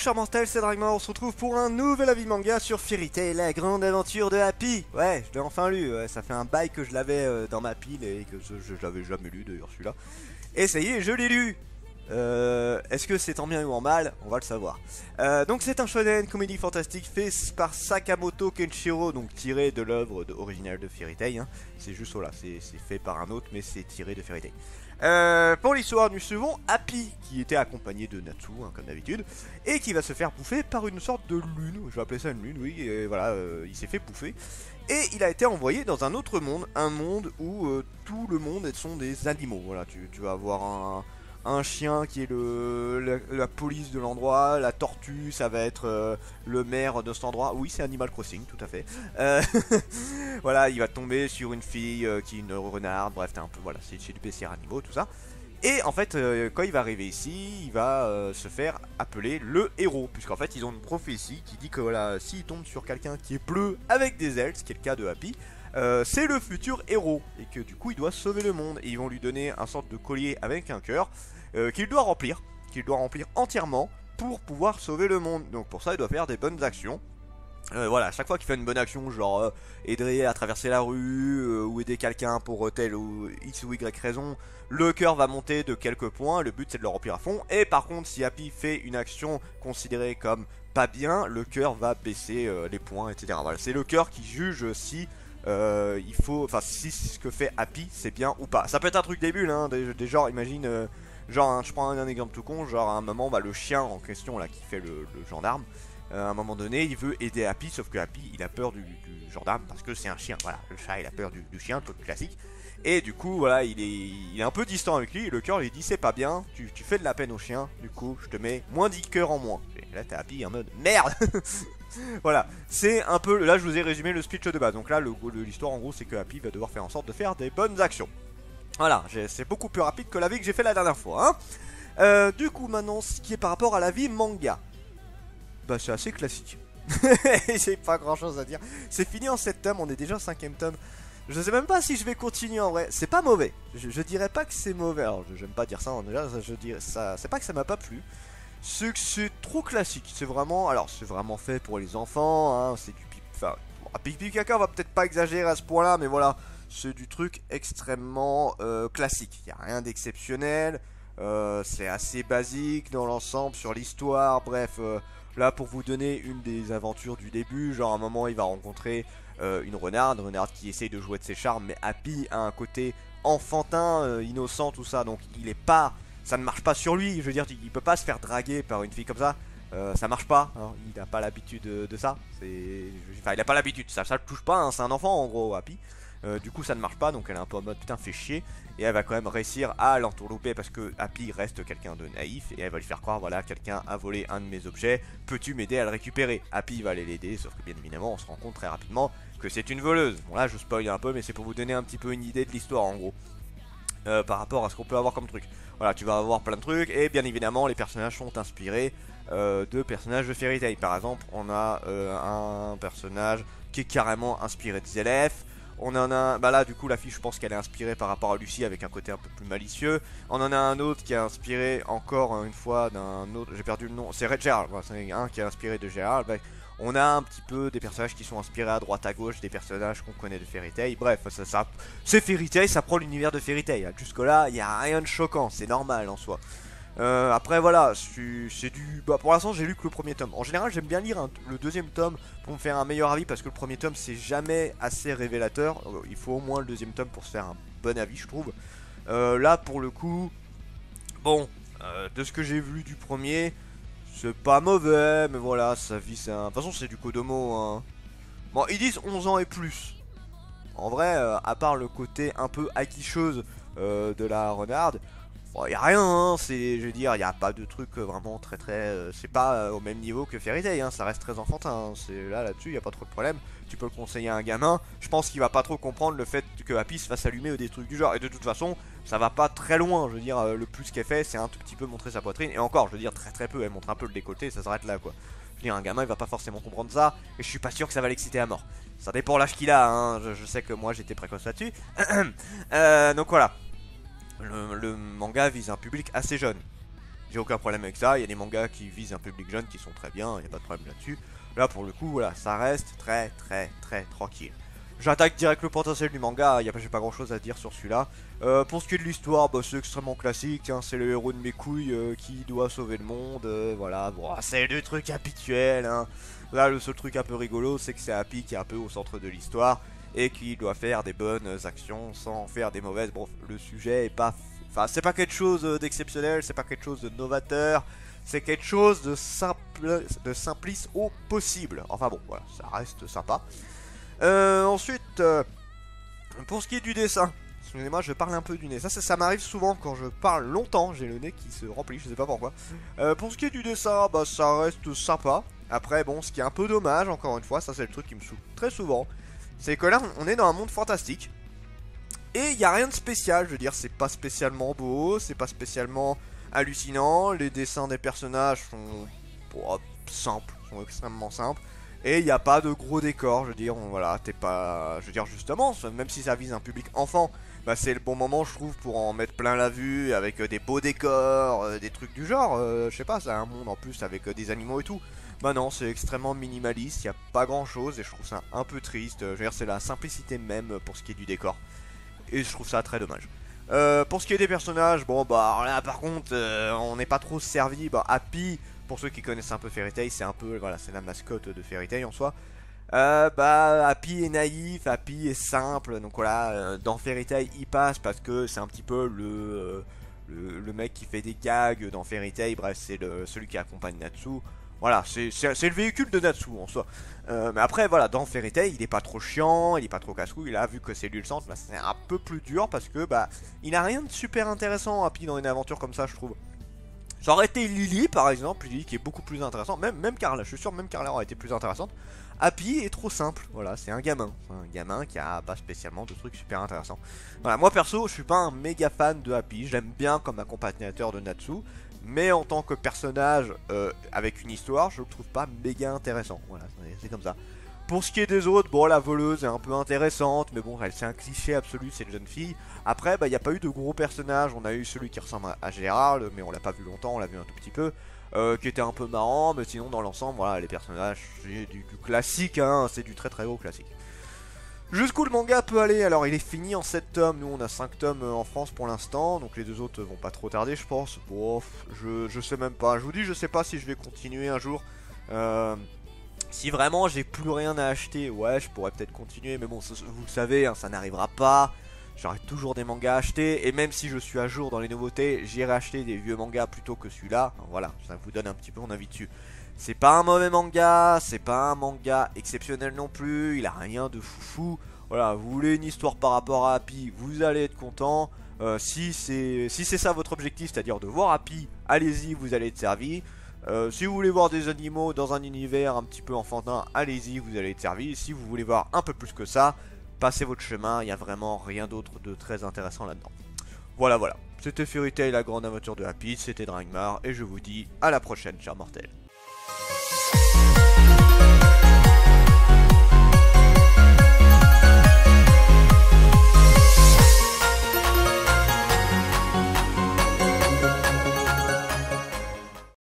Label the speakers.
Speaker 1: chers mortels, c'est Dragmore, on se retrouve pour un nouvel avis manga sur Fairy Tail, la grande aventure de Happy. Ouais, je l'ai enfin lu, ouais, ça fait un bail que je l'avais dans ma pile et que je l'avais jamais lu d'ailleurs celui-là. Et ça y est, je l'ai lu. Est-ce que c'est en bien ou en mal? On va le savoir. Donc c'est un shonen comédie fantastique fait par Sakamoto Kenshiro, donc tiré de l'œuvre originale de Fairy Tail, hein. C'est juste là, c'est fait par un autre mais c'est tiré de Fairy Tail. Pour l'histoire, nous suivons Happy qui était accompagné de Natsu, hein, comme d'habitude, et qui va se faire bouffer par une sorte de lune. Je vais appeler ça une lune, oui, et voilà, il s'est fait bouffer. Et il a été envoyé dans un autre monde, un monde où tout le monde sont des animaux. Voilà, tu vas avoir un chien qui est la police de l'endroit, la tortue, ça va être le maire de cet endroit. Oui, c'est Animal Crossing, tout à fait. Voilà, il va tomber sur une fille qui est une renarde, bref, t'es un peu, voilà, c'est du baissière animaux, tout ça. Et en fait, quand il va arriver ici, il va se faire appeler le héros, puisqu'en fait, ils ont une prophétie qui dit que voilà, s'il tombe sur quelqu'un qui est bleu avec des ailes, ce qui est le cas de Happy, c'est le futur héros, et que du coup, il doit sauver le monde. Et ils vont lui donner un sorte de collier avec un cœur qu'il doit remplir entièrement pour pouvoir sauver le monde. Donc pour ça, il doit faire des bonnes actions. Voilà, à chaque fois qu'il fait une bonne action, genre aider à traverser la rue ou aider quelqu'un pour telle ou X ou Y raison, le cœur va monter de quelques points. Le but c'est de le remplir à fond. Et par contre, si Happy fait une action considérée comme pas bien, le cœur va baisser les points, etc. Voilà, c'est le cœur qui juge si il faut, enfin si ce que fait Happy c'est bien ou pas. Ça peut être un truc débile, hein, des genres, imagine, genre, hein, je prends un exemple tout con, genre à un moment, bah, le chien en question là qui fait le gendarme. À un moment donné, il veut aider Happy, sauf que Happy, il a peur du gendarme parce que c'est un chien. Voilà, le chat, il a peur du chien, le truc classique. Et du coup, voilà, il est un peu distant avec lui. Et le cœur lui dit, c'est pas bien, tu fais de la peine au chien. Du coup, je te mets moins 10 cœurs en moins. Et là, t'as Happy en mode, merde. Voilà, c'est un peu, là, je vous ai résumé le speech de base. Donc là, l'histoire, en gros, c'est que Happy va devoir faire en sorte de faire des bonnes actions. Voilà, c'est beaucoup plus rapide que la vie que j'ai fait la dernière fois, hein. Du coup, maintenant, ce qui est par rapport à la vie manga. Bah c'est assez classique. J'ai pas grand chose à dire. C'est fini en 7 tomes, on est déjà au 5ème tome. Je sais même pas si je vais continuer en vrai. C'est pas mauvais. Je dirais pas que c'est mauvais. Alors j'aime pas dire ça en déjà, je dirais ça. C'est pas que ça m'a pas plu. C'est que c'est trop classique. C'est vraiment. Alors c'est vraiment fait pour les enfants. Hein, c'est du enfin, pipi caca, on va peut-être pas exagérer à ce point là, mais voilà. C'est du truc extrêmement classique. Il n'y a rien d'exceptionnel. C'est assez basique dans l'ensemble sur l'histoire. Bref. Là pour vous donner une des aventures du début, genre à un moment il va rencontrer une renarde qui essaye de jouer de ses charmes, mais Happy a un côté enfantin, innocent, tout ça, donc il est pas, ça ne marche pas sur lui, je veux dire, il peut pas se faire draguer par une fille comme ça, ça marche pas, hein, il n'a pas l'habitude de ça, enfin il a pas l'habitude, ça le touche pas, hein, c'est un enfant en gros Happy. Du coup ça ne marche pas, donc elle est un peu en mode putain fait chier. Et elle va quand même réussir à l'entourlouper parce que Happy reste quelqu'un de naïf. Et elle va lui faire croire, voilà, quelqu'un a volé un de mes objets, peux-tu m'aider à le récupérer? Happy va aller l'aider, sauf que bien évidemment on se rend compte très rapidement que c'est une voleuse. Bon là je spoil un peu, mais c'est pour vous donner un petit peu une idée de l'histoire en gros, par rapport à ce qu'on peut avoir comme truc. Voilà, tu vas avoir plein de trucs, et bien évidemment les personnages sont inspirés de personnages de Fairy Tail. Par exemple on a un personnage qui est carrément inspiré de Zelef. On en a, bah là du coup la fille je pense qu'elle est inspirée par rapport à Lucie avec un côté un peu plus malicieux. On en a un autre qui est inspiré encore une fois d'un autre, j'ai perdu le nom, c'est Red Gerald, voilà, c'est un qui est inspiré de Gerald. Bah, on a un petit peu des personnages qui sont inspirés à droite à gauche des personnages qu'on connaît de Fairy Tail. Bref, c'est Fairy Tail, ça prend l'univers de Fairy Tail. Jusque là il n'y a rien de choquant, c'est normal en soi. Après voilà, c'est du... Bah, pour l'instant j'ai lu que le premier tome. En général j'aime bien lire le deuxième tome pour me faire un meilleur avis, parce que le premier tome c'est jamais assez révélateur. Il faut au moins le deuxième tome pour se faire un bon avis je trouve. Là pour le coup, bon, de ce que j'ai vu du premier, c'est pas mauvais, mais voilà, sa vie c'est un... De toute façon c'est du Kodomo, hein. Bon ils disent 11 ans et plus. En vrai, à part le côté un peu acquicheuse de la renarde, bon, y a rien, hein, je veux dire, y a pas de truc vraiment très c'est pas au même niveau que Fairy Tail, hein, ça reste très enfantin, hein, c'est là-dessus, y a pas trop de problème. Tu peux le conseiller à un gamin, je pense qu'il va pas trop comprendre le fait que Happy se fasse allumer ou des trucs du genre, et de toute façon, ça va pas très loin, je veux dire, le plus qu'elle fait, c'est un tout petit peu montrer sa poitrine, et encore, je veux dire, très peu, elle montre un peu le décolleté, ça s'arrête là, quoi. Je veux dire, un gamin, il va pas forcément comprendre ça, et je suis pas sûr que ça va l'exciter à mort. Ça dépend l'âge qu'il a, hein, je sais que moi, j'étais précoce là-dessus. Donc voilà. Le manga vise un public assez jeune. J'ai aucun problème avec ça, il y a des mangas qui visent un public jeune qui sont très bien, il n'y a pas de problème là-dessus. Là pour le coup, voilà, ça reste très tranquille. J'attaque direct le potentiel du manga, j'ai pas grand chose à dire sur celui-là. Pour ce qui est de l'histoire, bah, c'est extrêmement classique, hein, c'est le héros de mes couilles qui doit sauver le monde, voilà, bon, c'est le truc habituel. Hein. Là le seul truc un peu rigolo, c'est que c'est Happy qui est un peu au centre de l'histoire et qui doit faire des bonnes actions sans faire des mauvaises. Bon, le sujet est pas... Enfin, c'est pas quelque chose d'exceptionnel, c'est pas quelque chose de novateur, c'est quelque chose de simpliste au possible. Enfin bon, voilà, ça reste sympa. Ensuite, pour ce qui est du dessin, excusez-moi, je parle un peu du nez. Ça m'arrive souvent quand je parle longtemps, j'ai le nez qui se remplit, je sais pas pourquoi. Pour ce qui est du dessin, bah ça reste sympa. Après, bon, ce qui est un peu dommage, encore une fois, ça c'est le truc qui me saoule très souvent, c'est que là, on est dans un monde fantastique. Et il n'y a rien de spécial, je veux dire, c'est pas spécialement beau, c'est pas spécialement hallucinant, les dessins des personnages sont simples, sont extrêmement simples, et il n'y a pas de gros décors, je veux dire, voilà, t'es pas... Je veux dire, justement, même si ça vise un public enfant, bah c'est le bon moment, je trouve, pour en mettre plein la vue, avec des beaux décors, des trucs du genre, je sais pas, c'est un monde en plus avec des animaux et tout. Bah non, c'est extrêmement minimaliste, il n'y a pas grand chose, et je trouve ça un peu triste, je veux dire, c'est la simplicité même pour ce qui est du décor. Et je trouve ça très dommage. Pour ce qui est des personnages, bon bah là par contre on n'est pas trop servi. Bah Happy, pour ceux qui connaissent un peu Fairy Tail, c'est un peu, voilà, c'est la mascotte de Fairy Tail en soi. Bah Happy est naïf, Happy est simple, donc voilà, dans Fairy Tail il passe parce que c'est un petit peu le mec qui fait des gags dans Fairy Tail, bref c'est celui qui accompagne Natsu. Voilà, c'est le véhicule de Natsu en soi. Mais après, voilà, dans Fairy Tail, il est pas trop chiant, il est pas trop casse-couille. Là, vu que c'est lui le centre, bah, c'est un peu plus dur parce que bah, il a rien de super intéressant, Happy, dans une aventure comme ça, je trouve. Ça aurait été Lily, par exemple, Lily qui est beaucoup plus intéressant. Même Carla, je suis sûr, même Carla aurait été plus intéressante. Happy est trop simple, voilà, c'est un gamin qui a pas spécialement de trucs super intéressants. Voilà, moi perso, je suis pas un méga fan de Happy, j'aime bien comme accompagnateur de Natsu. Mais en tant que personnage avec une histoire, je le trouve pas méga intéressant. Voilà, c'est comme ça. Pour ce qui est des autres, bon, la voleuse est un peu intéressante, mais bon, c'est un cliché absolu, c'est une jeune fille. Après, bah, il n'y a pas eu de gros personnages. On a eu celui qui ressemble à Gérald, mais on l'a pas vu longtemps, on l'a vu un tout petit peu. Qui était un peu marrant, mais sinon, dans l'ensemble, voilà, les personnages, c'est du classique, hein, c'est du très gros classique. Jusqu'où le manga peut aller? Alors il est fini en 7 tomes, nous on a 5 tomes en France pour l'instant, donc les deux autres vont pas trop tarder je pense. Bon, je sais même pas, je vous dis je sais pas si je vais continuer un jour. Si vraiment j'ai plus rien à acheter, ouais je pourrais peut-être continuer, mais bon vous le savez, hein, ça n'arrivera pas. J'aurai toujours des mangas à acheter, et même si je suis à jour dans les nouveautés, j'irai acheter des vieux mangas plutôt que celui-là. Voilà, ça vous donne un petit peu mon avis dessus. C'est pas un mauvais manga, c'est pas un manga exceptionnel non plus, il a rien de foufou. Voilà, vous voulez une histoire par rapport à Happy, vous allez être content. Si c'est ça votre objectif, c'est-à-dire de voir Happy, allez-y, vous allez être servi. Si vous voulez voir des animaux dans un univers un petit peu enfantin, allez-y, vous allez être servi. Si vous voulez voir un peu plus que ça, passez votre chemin, il n'y a vraiment rien d'autre de très intéressant là-dedans. Voilà, c'était Fairy Tail, la grande aventure de Happy, c'était Dragmar, et je vous dis à la prochaine, chers mortels.